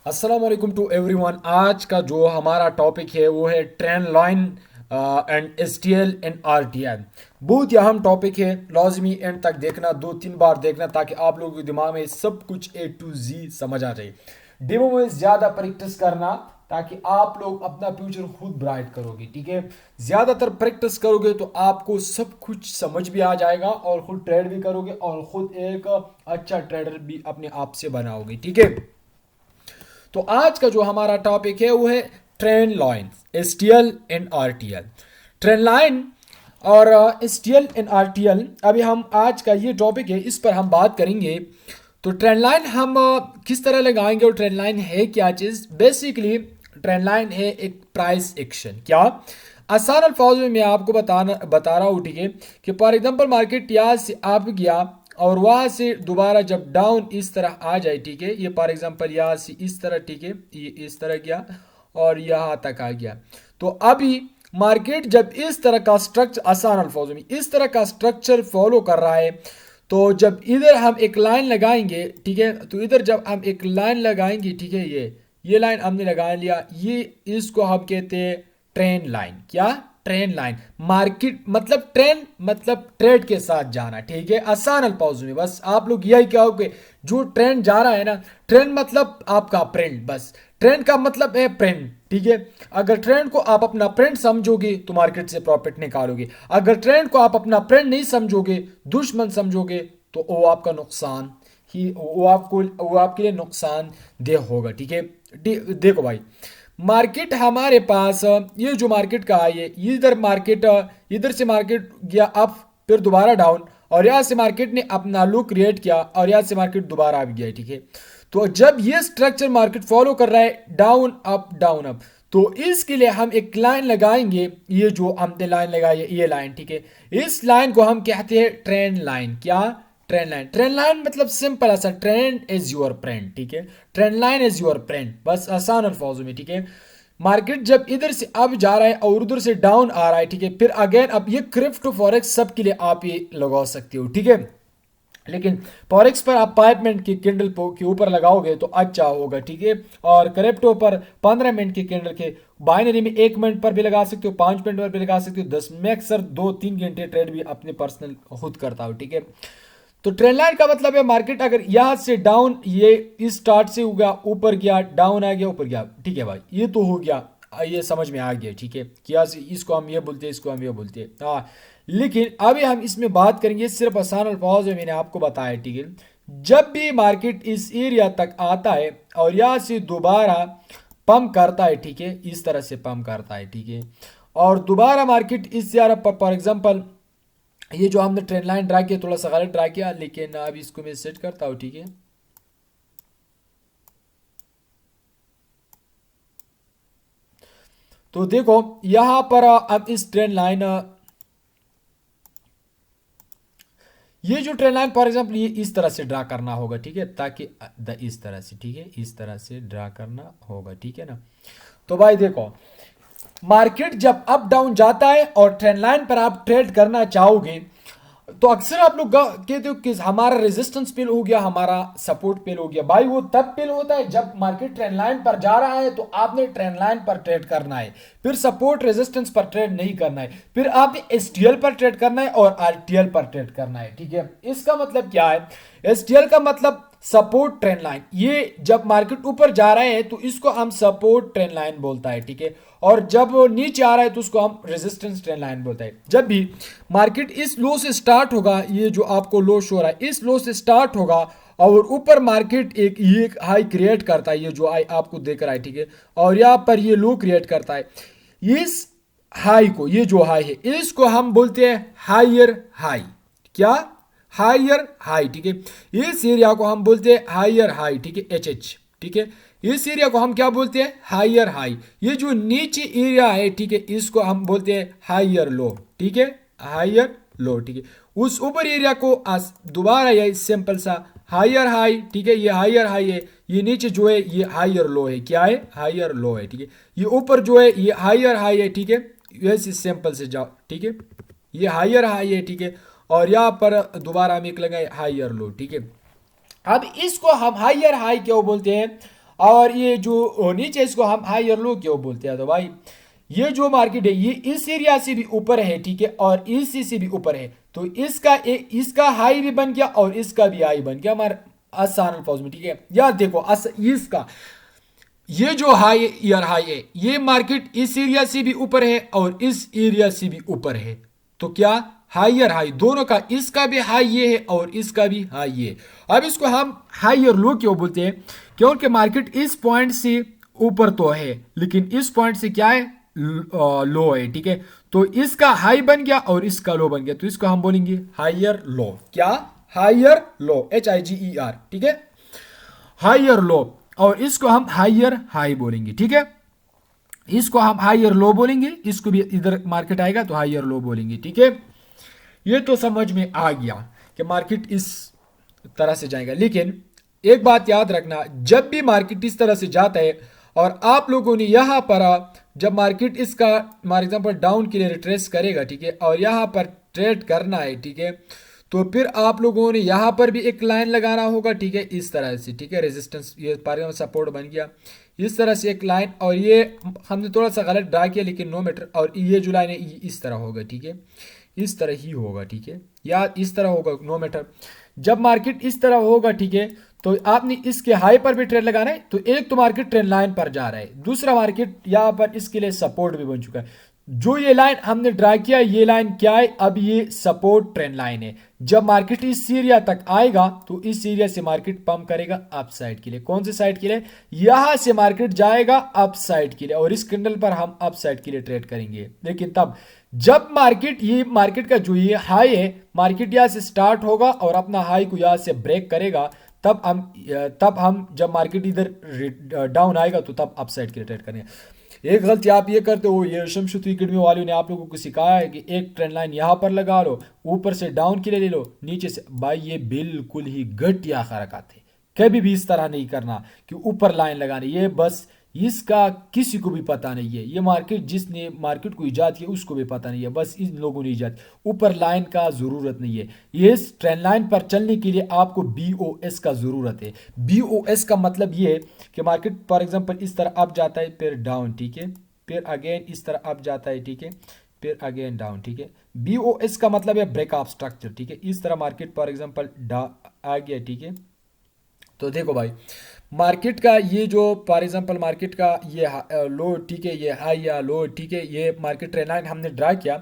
अस्सलाम वालेकुम to everyone. आज का जो हमारा टॉपिक है वो है trend line and STL and RTL. बहुत ही अहम टॉपिक है, लाजमी एंड तक देखना, 2-3 बार देखना ताकि आप लोगों के दिमाग में सब कुछ ए टू जी समझ आ जाए। डेमो में ज़्यादा प्रैक्टिस करना ताकि आप लोग अपना फ्यूचर खुद ब्राइट करोगे। ठीक है, ज़्यादातर प्रैक्टिस करोगे तो आपको सब कुछ समझ भी आ जाएगा और खुद ट्रेड भी करोगे और खुद एक अच्छा ट्रेडर भी अपने आप से बनाओगे। ठीक है, तो आज का जो हमारा टॉपिक है वो है trend line, STL and RTL. Trend line और एसटीएल एंड आरटीएल, अभी हम आज का ये टॉपिक है, इस पर हम बात करेंगे। तो ट्रेंड लाइन हम किस तरह लगाएंगे और ट्रेंड लाइन है क्या चीज़। बेसिकली ट्रेंड लाइन है एक प्राइस एक्शन। क्या आसान अल्फाज में मैं आपको बता रहा हूँ। ठीक है, कि फॉर एग्जांपल मार्केट यहाँ से आप गया और वहां से दोबारा जब डाउन इस तरह आ जाए। ठीक है, ये फॉर एग्जांपल यहाँ से इस तरह, ठीक है, ये इस तरह गया और यहाँ तक आ गया। तो अभी मार्केट जब इस तरह का स्ट्रक्चर, आसान अल्फाजों में इस तरह का स्ट्रक्चर फॉलो कर रहा है, तो जब इधर हम एक लाइन लगाएंगे, ठीक है, तो इधर जब हम एक लाइन लगाएंगे, ठीक है, ये लाइन हमने लगा लिया, ये इसको हम कहते हैं ट्रेंड लाइन। क्या? Trend line. मार्केट मतलब ट्रेंड मतलब ट्रेड के साथ जाना। ठीक है, आसान अल्फाजों में बस आप लोग यही कहोगे, जो ट्रेंड जा रहा है ना, ट्रेंड मतलब आपका प्रिंट, बस ट्रेंड का मतलब है प्रिंट। ठीक है, अगर ट्रेंड को आप अपना प्रिंट समझोगे तो मार्केट से प्रॉफिट निकालोगे। अगर ट्रेंड को आप अपना प्रिंट नहीं समझोगे, दुश्मन समझोगे, तो वो आपका नुकसान ही, वो आपके लिए नुकसान देह होगा। ठीक है, देखो भाई, मार्केट हमारे पास ये जो मार्केट का है, ये इधर मार्केट, इधर से मार्केट गया अप, फिर दोबारा डाउन, और यहाँ से मार्केट ने अपना लो क्रिएट किया और यहाँ से मार्केट दोबारा आ भी गया। ठीक है, तो जब ये स्ट्रक्चर मार्केट फॉलो कर रहा है, डाउन अप, तो इसके लिए हम एक लाइन लगाएंगे। ये जो हमने लाइन लगाई है, ये लाइन, ठीक है, इस लाइन को हम कहते हैं ट्रेंड लाइन। क्या? Trend line. ट्रेंड लाइन मतलब सिंपल ऐसा, ट्रेंड इज योर फ्रेंड। ठीक है, trend line is your friend, बस आसान अल्फाजों में। ठीक है, मार्केट जब इधर से अब जा रहा है और उधर से डाउन आ रहा है, ठीक है, फिर अगेन, अब ये क्रिप्टो फॉरेक्स सब के लिए आप ये लगा सकते हो। ठीक है, लेकिन फॉरेक्स पर आप 5 मिनट की कैंडल के ऊपर लगाओगे तो अच्छा होगा। ठीक है, और क्रिप्टो पर 15 मिनट की कैंडल के, बाइनरी में 1 मिनट पर भी लगा सकते हो, 5 मिनट पर भी लगा सकते हो, 10 में अक्सर 2-3 घंटे ट्रेड भी अपने पर्सनल खुद करता हूँ। ठीक है, तो ट्रेंड लाइन का मतलब है मार्केट अगर यहां से डाउन, ये इस स्टार्ट से होगा, ऊपर गया, डाउन आ गया, ऊपर गया। ठीक है भाई, ये तो हो गया, ये समझ में आ गया। ठीक है, क्या से इसको हम ये बोलते हैं, इसको हम ये बोलते हैं। हाँ, लेकिन अभी हम इसमें बात करेंगे सिर्फ आसान अल्फाज में, मैंने आपको बताया। ठीक है, जब भी मार्केट इस एरिया तक आता है और यहाँ से दोबारा पंप करता है, ठीक है, इस तरह से पंप करता है, ठीक है, और दोबारा मार्केट इस एरिया पर, फॉर एग्जांपल ये जो हमने ट्रेंड लाइन ड्रा किया, थोड़ा सा गलत ड्रा किया, लेकिन अब इसको मैं सेट करता हूँ। ठीक है, तो देखो यहां पर अब इस ट्रेंड लाइन, ये जो ट्रेंड लाइन फॉर एग्जांपल ये इस तरह से ड्रा करना होगा। ठीक है, ताकि इस तरह से, ठीक है, इस तरह से ड्रा करना होगा। ठीक है ना, तो भाई देखो, मार्केट जब अप डाउन जाता है और ट्रेंड लाइन पर आप ट्रेड करना चाहोगे, तो अक्सर आप लोग कहते हो कि हमारा रेजिस्टेंस फेल हो गया, हमारा सपोर्ट फेल हो गया। भाई वो तब फेल होता है जब मार्केट ट्रेंड लाइन पर जा रहा है, तो आपने ट्रेंड लाइन पर ट्रेड करना है, फिर सपोर्ट रेजिस्टेंस पर ट्रेड नहीं करना है, फिर आपने एसटीएल पर ट्रेड करना है और आरटीएल पर ट्रेड करना है। ठीक है, इसका मतलब क्या है? एसटीएल का मतलब सपोर्ट ट्रेंड लाइन, ये जब मार्केट ऊपर जा रहा है तो इसको हम सपोर्ट ट्रेंड लाइन बोलता है। ठीक है, और जब वो नीचे आ रहा है तो उसको हम रेजिस्टेंस ट्रेंड लाइन बोलता है। जब भी मार्केट इस लो से स्टार्ट होगा, ये जो आपको लो शो हो रहा है, इस लो से स्टार्ट होगा और ऊपर मार्केट ये हाई क्रिएट करता है, ये जो हाई आपको देख रहा है, ठीक है, और यहाँ पर ये लो क्रिएट करता है। इस हाई को, ये जो हाई है, इसको हम बोलते हैं हायर हाई। क्या? Higher high. ठीक है, इस एरिया को हम बोलते हैं हायर हाई। ठीक है, एच, ठीक है, इस एरिया को हम क्या बोलते हैं? Higher high. ये जो नीचे एरिया है, ठीक है, इसको हम बोलते हैं हायर लो। ठीक है, हायर लो। ठीक है, उस ऊपर एरिया को दोबारा यही सिंपल सा हायर हाई। ठीक है, ये हायर हाई है, ये नीचे जो है ये हायर लो है। क्या है? हायर लो है। ठीक है, ये ऊपर जो है ये हायर हाई है। ठीक है, वैसे सिंपल से जाओ। ठीक है, ये हायर हाई है। ठीक है, और यहाँ पर दोबारा हम एक लगाए हायर लो। ठीक है, अब इसको हम हायर हाई क्यों बोलते हैं? और ये जो नीचे इसको हम हाई और लो क्यों बोलते हैं, तो भाई ये जो मार्केट है ये इस एरिया से भी ऊपर है, ठीक है, और इसी से भी ऊपर है, तो इसका हाई भी बन गया और इसका भी हाई बन गया हमारे आसान अल्फाज में, ठीक है। यार देखो इसका ये जो हाई ईयर हाई है ये मार्केट इस एरिया से भी ऊपर है और इस एरिया से भी ऊपर है, तो क्या हाइयर हाई दोनों का, इसका भी हाई ये है और इसका भी हाई ये। अब इसको हम हाई और लो क्यों बोलते हैं, क्योंकि मार्केट इस पॉइंट से ऊपर तो है लेकिन इस पॉइंट से क्या है, लो है, ठीक है। तो इसका हाई बन गया और इसका लो बन गया, तो इसको हम बोलेंगे हाइयर लो। क्या, हाइयर लो, HIGER, ठीक है, हाइयर लो। और इसको हम हाइयर हाई बोलेंगे, ठीक है, इसको हम हाइयर लो बोलेंगे, इसको भी इधर मार्केट आएगा तो हाइयर लो बोलेंगे, ठीक है। ये तो समझ में आ गया कि मार्केट इस तरह से जाएगा। लेकिन एक बात याद रखना, जब भी मार्केट इस तरह से जाता है और आप लोगों ने यहां पर जब मार्केट इसका फॉर एग्जांपल डाउन के लिए रिट्रेस करेगा, ठीक है, और यहां पर ट्रेड करना है, ठीक है, तो फिर आप लोगों ने यहां पर भी एक लाइन लगाना होगा, ठीक है, इस तरह से, ठीक है, रेजिस्टेंस ये पर सपोर्ट बन गया, इस तरह से एक लाइन, और ये हमने थोड़ा सा गलत ड्रा किया लेकिन नो मैटर, और ये जो लाइन है ये इस तरह होगा, ठीक है, इस तरह ही होगा, ठीक है, या इस तरह होगा, नो मैटर। जब मार्केट इस तरह होगा, ठीक है, तो आपने इसके हाई पर भी ट्रेड लगाना है, तो एक तो मार्केट ट्रेंड लाइन पर जा रहा है, दूसरा मार्केट यहां पर इसके लिए सपोर्ट भी बन चुका है। जो ये लाइन हमने ड्रा किया ये लाइन क्या है, अब ये सपोर्ट ट्रेंड लाइन है। जब मार्केट इस एरिया तक आएगा तो इस एरिया से मार्केट पंप करेगा अप साइड के लिए। कौन से साइड के लिए, यहां से मार्केट जाएगा अप साइड के लिए, और इस कैंडल पर हम अप साइड के लिए ट्रेड करेंगे। लेकिन तब जब मार्केट का जो ये हाई है, मार्केट यहां से स्टार्ट होगा और अपना हाई को यहां से ब्रेक करेगा, तब हम जब मार्केट इधर डाउन आएगा तो तब अप साइड के लिए ट्रेड करेंगे। एक गलती आप ये करते हो, ये शमशुती अकेडमी वालों ने आप लोगों को सिखाया है कि एक ट्रेंड लाइन यहां पर लगा लो, ऊपर से डाउन के लिए ले लो, नीचे से, भाई ये बिल्कुल ही घटिया हरकत है। कभी भी इस तरह नहीं करना कि ऊपर लाइन लगानी, ये बस इसका किसी को भी पता नहीं है, ये मार्केट जिसने मार्केट को ईजाद किया उसको भी पता नहीं है, बस इन लोगों ने ईजाद, ऊपर लाइन का ज़रूरत नहीं है। ये ट्रेंड लाइन पर चलने के लिए आपको BOS का ज़रूरत है। BOS का मतलब ये है कि मार्केट फॉर एग्जांपल इस तरह अप जाता है फिर डाउन, ठीक है, फिर अगेन इस तरह अप जाता है, ठीक है, फिर अगेन डाउन, ठीक है। BOS का मतलब है ब्रेक ऑफ स्ट्रक्चर, ठीक है। इस तरह मार्केट फॉर एग्जांपल आ गया, ठीक है। तो देखो भाई, मार्केट का ये जो फॉर एग्जांपल मार्केट का ये लो, ठीक है, ये हाई या लो, ठीक है, ये मार्केट ट्रेंड लाइन हमने ड्रा किया,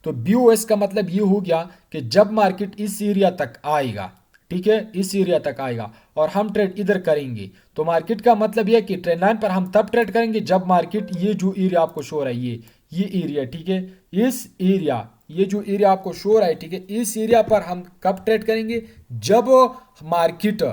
तो BOS का मतलब ये हो गया कि जब मार्केट इस एरिया तक आएगा, ठीक है, इस एरिया तक आएगा और हम ट्रेड इधर करेंगे, तो मार्केट का मतलब ये कि ट्रेंड लाइन पर हम तब ट्रेड करेंगे जब मार्केट ये जो एरिया आपको शो हो रहा है ये एरिया, ठीक है, इस एरिया, ये जो एरिया आपको शो हो रहा है, ठीक है, इस एरिया पर हम कब ट्रेड करेंगे, जब मार्केट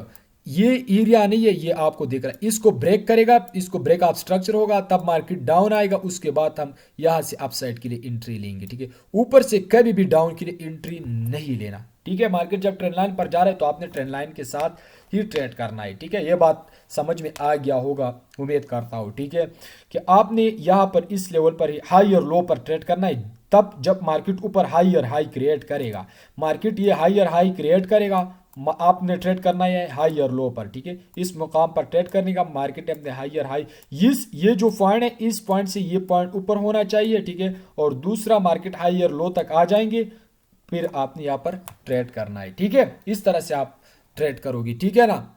ये एरिया नहीं है, ये आपको देख रहा है, इसको ब्रेक करेगा, इसको ब्रेक ऑफ स्ट्रक्चर होगा, तब मार्केट डाउन आएगा, उसके बाद हम यहां से अपसाइड के लिए एंट्री लेंगे, ठीक है। ऊपर से कभी भी डाउन के लिए एंट्री नहीं लेना, ठीक है। मार्केट जब ट्रेंड लाइन पर जा रहा है तो आपने ट्रेंड लाइन के साथ ही ट्रेड करना है, ठीक है। ये बात समझ में आ गया होगा, उम्मीद करता हूँ, ठीक है, कि आपने यहाँ पर इस लेवल पर ही हाई और लो पर ट्रेड करना है। तब जब मार्केट ऊपर हाई और हाई क्रिएट करेगा, मार्केट ये हाई और हाई क्रिएट करेगा, आपने ट्रेड करना है हाई और लो पर, ठीक है। इस मुकाम पर ट्रेड करने का मार्केट अपने हाई और हाई, ये जो पॉइंट है इस पॉइंट से ये पॉइंट ऊपर होना चाहिए, ठीक है, और दूसरा मार्केट हाई और लो तक आ जाएंगे, फिर आपने यहाँ पर ट्रेड करना है, ठीक है। इस तरह से आप ट्रेड करोगे, ठीक है ना।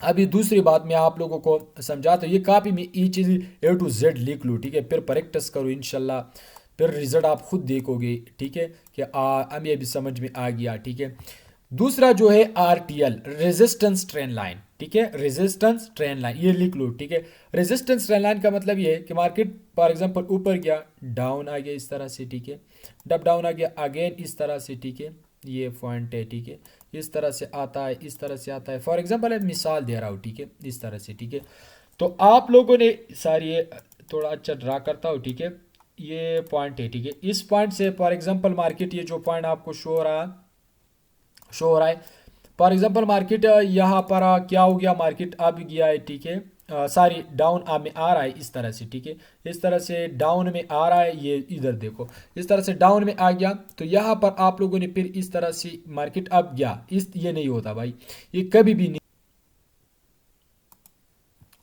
अभी दूसरी बात मैं आप लोगों को समझाता हूँ, ये कॉपी में ये चीज़ A to Z लिख लूँ, ठीक है, फिर प्रैक्टिस करो इंशाल्लाह, फिर रिजल्ट आप खुद देखोगे, ठीक है, कि हमें अभी समझ में आ गया, ठीक है। दूसरा जो है RTL, रेजिस्टेंस ट्रेंड लाइन, ठीक है, रेजिस्टेंस ट्रेंड लाइन ये लिख लो, ठीक है। रेजिस्टेंस ट्रेंड लाइन का मतलब ये है कि मार्केट फॉर एग्जांपल ऊपर गया, डाउन आ गया इस तरह से, ठीक है, जब डाउन आ गया अगेन इस तरह से, ठीक है, ये पॉइंट है, ठीक है, इस तरह से आता है, इस तरह से आता है, फॉर एग्जांपल मिसाल दे रहा हूँ, ठीक है, इस तरह से, ठीक है। तो आप लोगों ने सारी ये थोड़ा अच्छा ड्रा करता हूँ, ठीक है, ये पॉइंट है, ठीक है, इस पॉइंट से फॉर एग्जांपल मार्केट ये जो पॉइंट आपको शो हो रहा है, फॉर एग्जांपल मार्केट यहाँ पर क्या हो गया, मार्केट अब गया है, ठीक है, सारी डाउन में आ रहा है इस तरह से, ठीक है, इस तरह से डाउन में आ रहा है, ये इधर देखो इस तरह से डाउन में आ गया, तो यहाँ पर आप लोगों ने फिर इस तरह से मार्केट अब गया, ये नहीं होता भाई, ये कभी भी नहीं।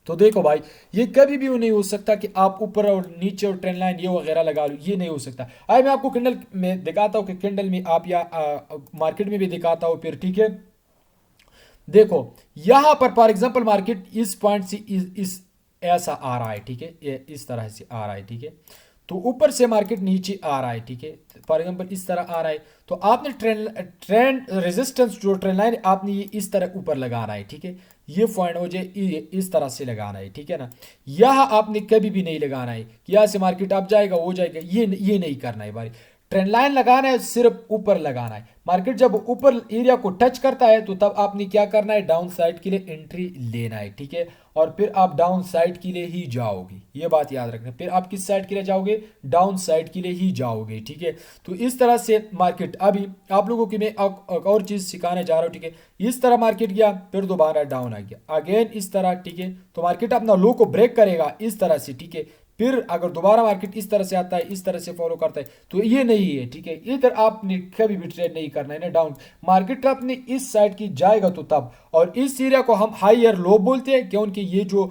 तो देखो भाई, ये कभी भी नहीं हो सकता कि आप ऊपर और नीचे और ट्रेंड लाइन ये वगैरह लगा लो, ये नहीं हो सकता। आइए मैं आपको कैंडल में दिखाता हूँ कि कैंडल में आप या मार्केट में भी दिखाता हूँ फिर, ठीक है। देखो यहां पर फॉर एग्जांपल मार्केट इस पॉइंट से इस ऐसा आ रहा है, ठीक है, ये इस तरह से आ रहा है, ठीक है। तो ऊपर से मार्केट नीचे आ रहा है, ठीक है, फॉर एग्जांपल इस तरह आ रहा है। तो आपने ट्रेंड ट्रेंड रेजिस्टेंस जो ट्रेंड लाइन आपने ये इस तरह ऊपर लगाना है, ठीक है। ये पॉइंट हो जाए ये इस तरह से लगाना है, ठीक है ना। यह आपने कभी भी नहीं लगाना है कि यहाँ से मार्केट आप जाएगा वो जाएगा, ये नहीं करना है भाई। ट्रेंड लाइन लगाना है, सिर्फ ऊपर लगाना है। मार्केट जब ऊपर एरिया को टच करता है तो तब आपने क्या करना है, डाउन साइड के लिए एंट्री लेना है, ठीक है। और फिर आप डाउन साइड के लिए ही जाओगे, ये बात याद रखना। फिर आप किस साइड के लिए जाओगे, डाउन साइड के लिए ही जाओगे, ठीक है। तो इस तरह से मार्केट, अभी आप लोगों की मैं एक और चीज सिखाने जा रहा हूँ, ठीक है। इस तरह मार्केट गया, फिर दोबारा डाउन आ गया अगेन इस तरह, ठीक है। तो मार्केट अपना लो को ब्रेक करेगा इस तरह से, ठीक है। फिर अगर दोबारा मार्केट इस तरह से आता है, इस तरह से फॉलो करता है, तो ये नहीं है, ठीक है। इधर आपने कभी भी ट्रेड नहीं करना है ना डाउन। मार्केट आपने इस साइड की जाएगा तो तब, और इस एरिया को हम हाई और लो बोलते हैं क्योंकि ये जो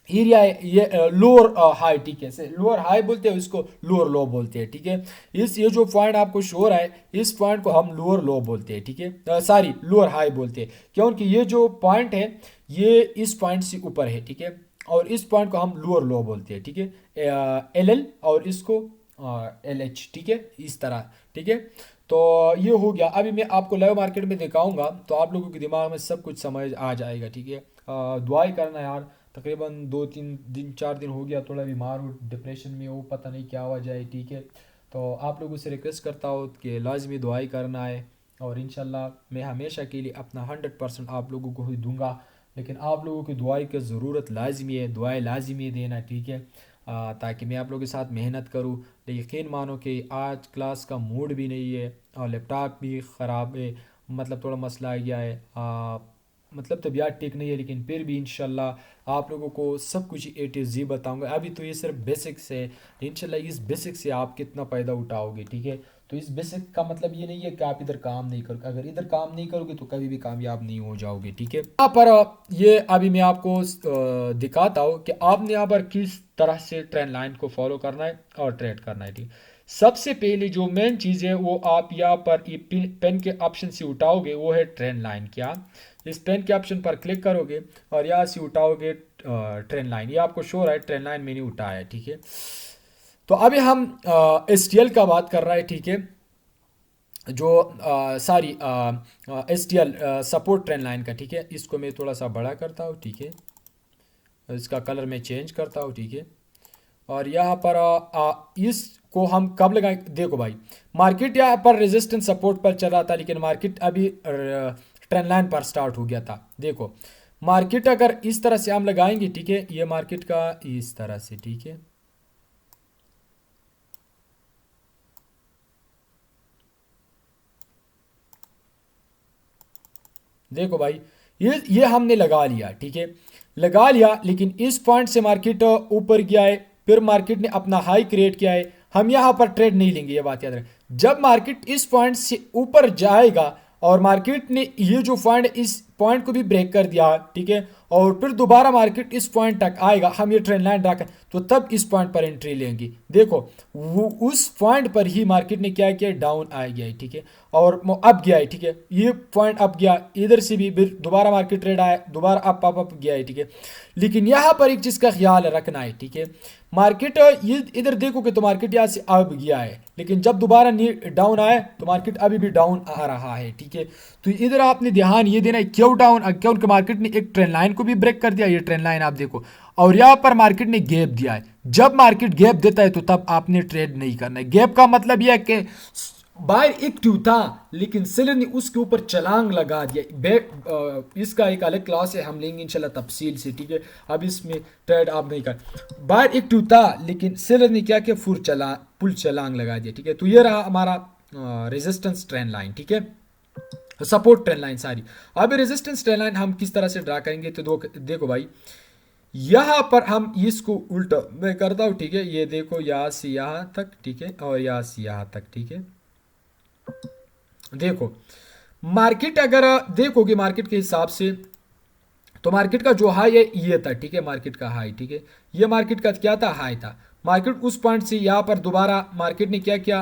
एरिया है ये लोअर हाई, ठीक है, से लोअर हाई बोलते हैं, इसको लोअर लो बोलते हैं, ठीक है। इस ये जो पॉइंट आपको शो हो रहा है, इस पॉइंट को हम लोअर लो बोलते हैं, ठीक है, सॉरी लोअर हाई बोलते हैं क्योंकि ये जो पॉइंट है ये इस पॉइंट से ऊपर है, ठीक है। और इस पॉइंट को हम लोअर लो बोलते हैं, ठीक है, एल एल और इसको एल एच, ठीक है, इस तरह, ठीक है। तो ये हो गया। अभी मैं आपको लाइव मार्केट में दिखाऊंगा तो आप लोगों के दिमाग में सब कुछ समझ आ जाएगा, ठीक है। दुआई करना यार, तकरीबन 2-3 दिन 4 दिन हो गया, थोड़ा बीमार हूँ, डिप्रेशन में हूँ, पता नहीं क्या वजह है, ठीक है। तो आप लोगों से रिक्वेस्ट करता हूँ कि लाजमी दुआई करना है, और इंशाल्लाह मैं हमेशा के लिए अपना 100% आप लोगों को ही दूंगा। लेकिन आप लोगों की दुआई की ज़रूरत लाजमी है, दुआएं लाजमी देना, ठीक है। ताकि मैं आप लोगों के साथ मेहनत करूँ। लेकिन यकीन मानो कि आज क्लास का मूड भी नहीं है और लैपटॉप भी ख़राब है, मतलब थोड़ा मसला आ गया है, मतलब तबीयत ठीक नहीं है। लेकिन फिर भी इंशाल्लाह आप लोगों को सब कुछ ए टू जी बताऊंगा। अभी तो ये सिर्फ बेसिक्स है, इंशाल्लाह इस बेसिक से आप कितना फ़ायदा उठाओगे, ठीक है। तो इस बेसिक का मतलब ये नहीं है कि आप इधर काम नहीं करोगे, अगर इधर काम नहीं करोगे तो कभी भी कामयाब नहीं हो जाओगे, ठीक है। यहाँ पर ये अभी मैं आपको दिखाता हूँ कि आपने यहाँ पर किस तरह से ट्रेंड लाइन को फॉलो करना है और ट्रेड करना है, ठीक। सबसे पहले जो मेन चीज़ है वो आप यहाँ पर ये पेन के ऑप्शन से उठाओगे, वो है ट्रेंड लाइन। क्या इस पेन के ऑप्शन पर क्लिक करोगे और यहाँ से उठाओगे ट्रेंड लाइन, ये आपको शो रहा है ट्रेंड लाइन मैंने उठाया है, ठीक है। तो अभी हम एस टी एल का बात कर रहा है, ठीक है, जो सारी S T L support trend line का, ठीक है। इसको मैं थोड़ा सा बड़ा करता हूँ, ठीक है, इसका कलर मैं चेंज करता हूँ, ठीक है। और यहाँ पर इसको हम कब लगाएं, देखो भाई, मार्केट यहाँ पर रेजिस्टेंस सपोर्ट पर चला था, लेकिन मार्केट अभी ट्रेंड लाइन पर स्टार्ट हो गया था। देखो मार्केट अगर इस तरह से हम लगाएंगे, ठीक है, ये मार्केट का इस तरह से, ठीक है। देखो भाई, ये हमने लगा लिया, ठीक है, लगा लिया। लेकिन इस पॉइंट से मार्केट ऊपर गया है, फिर मार्केट ने अपना हाई क्रिएट किया है। हम यहाँ पर ट्रेड नहीं लेंगे, ये बात याद रखें। जब मार्केट इस पॉइंट से ऊपर जाएगा और मार्केट ने ये जो पॉइंट इस पॉइंट को भी ब्रेक कर दिया, ठीक है, और फिर दोबारा मार्केट इस पॉइंट तक आएगा, हम ये ट्रेंड लाइन ड्रा कर, तो तब इस पॉइंट पर एंट्री लेंगे। देखो वो उस पॉइंट पर ही मार्केट ने क्या किया, डाउन आ गया है, ठीक है, और अप गया है, ठीक है। ये पॉइंट अप गया, इधर से भी फिर दोबारा मार्केट ट्रेड आया, दोबारा अप गया है, ठीक है। लेकिन यहाँ पर एक चीज़ का ख्याल रखना है, ठीक है। मार्केट ये इधर देखोगे तो मार्केट यहाँ से अप गया है, लेकिन जब दोबारा डाउन आया तो मार्केट अभी भी डाउन आ रहा है, ठीक है। तो इधर आपने ध्यान ये देना है क्यों डाउन, क्योंकि मार्केट ने एक ट्रेंड लाइन को भी ब्रेक कर दिया, ये ट्रेंड लाइन आप देखो, और यहाँ पर मार्केट ने गैप दिया है। जब मार्केट गैप देता है तो तब आपने ट्रेड नहीं करना है। गैप का मतलब यह है कि बायर एक्टिव था लेकिन सेलर ने उसके ऊपर छलांग लगा दिया। इसका एक अलग क्लास है, हम लेंगे इंशाल्लाह तफसील से, ठीक है। अब इसमें ट्रेड आप नहीं कर, बायर एक्टिव था लेकिन सेलर ने क्या किया, पुल छलांग लगा दिया, ठीक है। तो ये रहा हमारा रेजिस्टेंस ट्रेंड लाइन, ठीक है, सपोर्ट ट्रेंड लाइन सारी। अब रेजिस्टेंस ट्रेंड लाइन हम किस तरह से ड्रा करेंगे, तो देखो भाई, यहाँ पर हम इसको उल्टा मैं करता हूँ, ठीक है। ये देखो यहाँ से यहाँ तक, ठीक है, और यहाँ से यहाँ तक, ठीक है। देखो मार्केट अगर देखोगे मार्केट के हिसाब से, तो मार्केट का जो हाई है ये था, ठीक है, मार्केट का हाई, ठीक है, ये मार्केट का क्या था, हाई था। मार्केट उस पॉइंट से यहाँ पर दोबारा मार्केट ने क्या किया,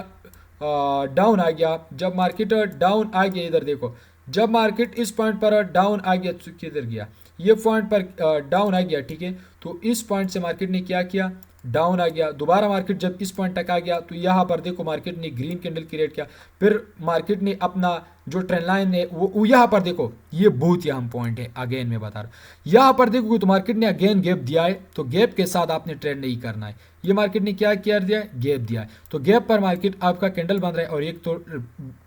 डाउन आ गया। जब मार्केट डाउन आ गया, इधर देखो, जब मार्केट इस पॉइंट पर डाउन आ गया तो किधर गया, ये पॉइंट पर डाउन आ गया, ठीक है। तो इस पॉइंट से मार्केट ने क्या किया, डाउन आ गया। दोबारा मार्केट जब इस पॉइंट तक आ गया तो यहाँ पर देखो मार्केट ने ग्रीन कैंडल क्रिएट किया। फिर मार्केट ने अपना जो ट्रेंड लाइन है वो यहाँ पर देखो, ये बहुत ही अहम पॉइंट है, अगेन मैं बता रहा हूँ। यहाँ पर देखो तो मार्केट ने अगेन गैप दिया है, तो गैप के साथ आपने ट्रेड नहीं करना है। ये मार्केट ने क्या किया दिया है, गैप दिया है, तो गैप पर मार्केट आपका कैंडल बन रहा है और एक तो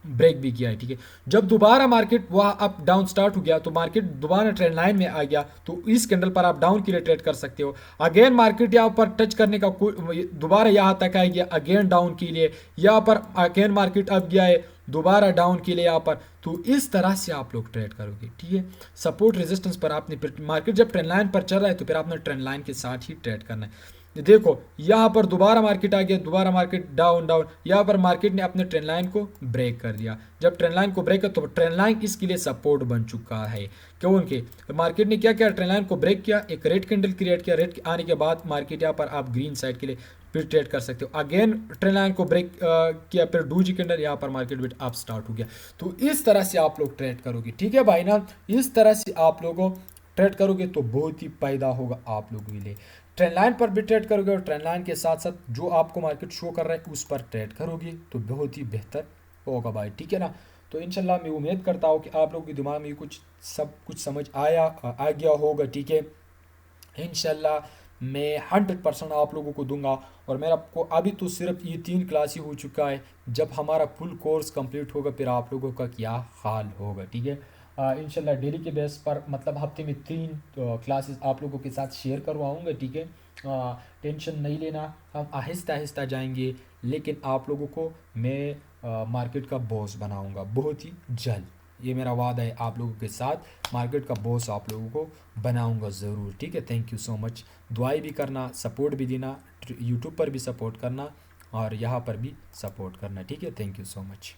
ब्रेक भी किया है, ठीक है। जब दोबारा मार्केट वहाँ अप डाउन स्टार्ट हो गया तो मार्केट दोबारा ट्रेंड लाइन में आ गया, तो इस कैंडल पर आप डाउन के लिए ट्रेड कर सकते हो। अगेन मार्केट यहाँ पर टच करने का दोबारा यहाँ तक आ गया, अगेन डाउन के लिए, यहाँ पर अगेन मार्केट अब गया है दोबारा डाउन के लिए यहाँ पर। तो इस तरह से आप लोग ट्रेड करोगे, ठीक है। सपोर्ट रेजिस्टेंस पर आपने, मार्केट जब ट्रेंड लाइन पर चल रहा है तो फिर आपने ट्रेंड लाइन के साथ ही ट्रेड करना है। देखो यहाँ पर दोबारा मार्केट आ गया, दोबारा मार्केट डाउन डाउन, यहाँ पर मार्केट ने अपने ट्रेंड लाइन को ब्रेक कर दिया। जब ट्रेंड लाइन को ब्रेक कर तो ट्रेंड लाइन इसके लिए सपोर्ट बन चुका है, क्योंकि मार्केट ने क्या किया, ट्रेंड लाइन को ब्रेक किया, एक रेड कैंडल क्रिएट किया। रेड आने के बाद मार्केट यहाँ पर आप ग्रीन साइड के लिए फिर ट्रेड कर सकते हो। अगेन ट्रेंड लाइन को ब्रेक किया, फिर डूजी कैंडल, यहाँ पर मार्केट बिट अप स्टार्ट हो गया। तो इस तरह से आप लोग ट्रेड करोगे, ठीक है भाई ना। इस तरह से आप लोगों ट्रेड करोगे तो बहुत ही फायदा होगा आप लोगों के लिए। ट्रेंड लाइन पर भी ट्रेड करोगे और ट्रेंड लाइन के साथ साथ जो आपको मार्केट शो कर रहा है उस पर ट्रेड करोगे तो बहुत ही बेहतर होगा भाई, ठीक है ना। तो इंशाल्लाह मैं उम्मीद करता हूँ कि आप लोगों के दिमाग में सब कुछ समझ आ गया होगा, ठीक है। इंशाल्लाह मैं 100% आप लोगों को दूंगा। और मेरा को अभी तो सिर्फ ये 3 क्लास ही हो चुका है, जब हमारा फुल कोर्स कंप्लीट होगा फिर आप लोगों का क्या हाल होगा, ठीक है। इंशाल्लाह डेली के बेस पर, मतलब हफ्ते में 3 क्लासेस आप लोगों के साथ शेयर करवाऊँगा, ठीक है। टेंशन नहीं लेना, हम आहिस्ता आहिस्ता जाएंगे, लेकिन आप लोगों को मैं मार्केट का बॉस बनाऊंगा बहुत ही जल्द। ये मेरा वादा है आप लोगों के साथ, मार्केट का बॉस आप लोगों को बनाऊंगा ज़रूर, ठीक है। Thank you so much. दुआई भी करना, सपोर्ट भी देना, यूट्यूब पर भी सपोर्ट करना और यहाँ पर भी सपोर्ट करना, ठीक है। Thank you so much.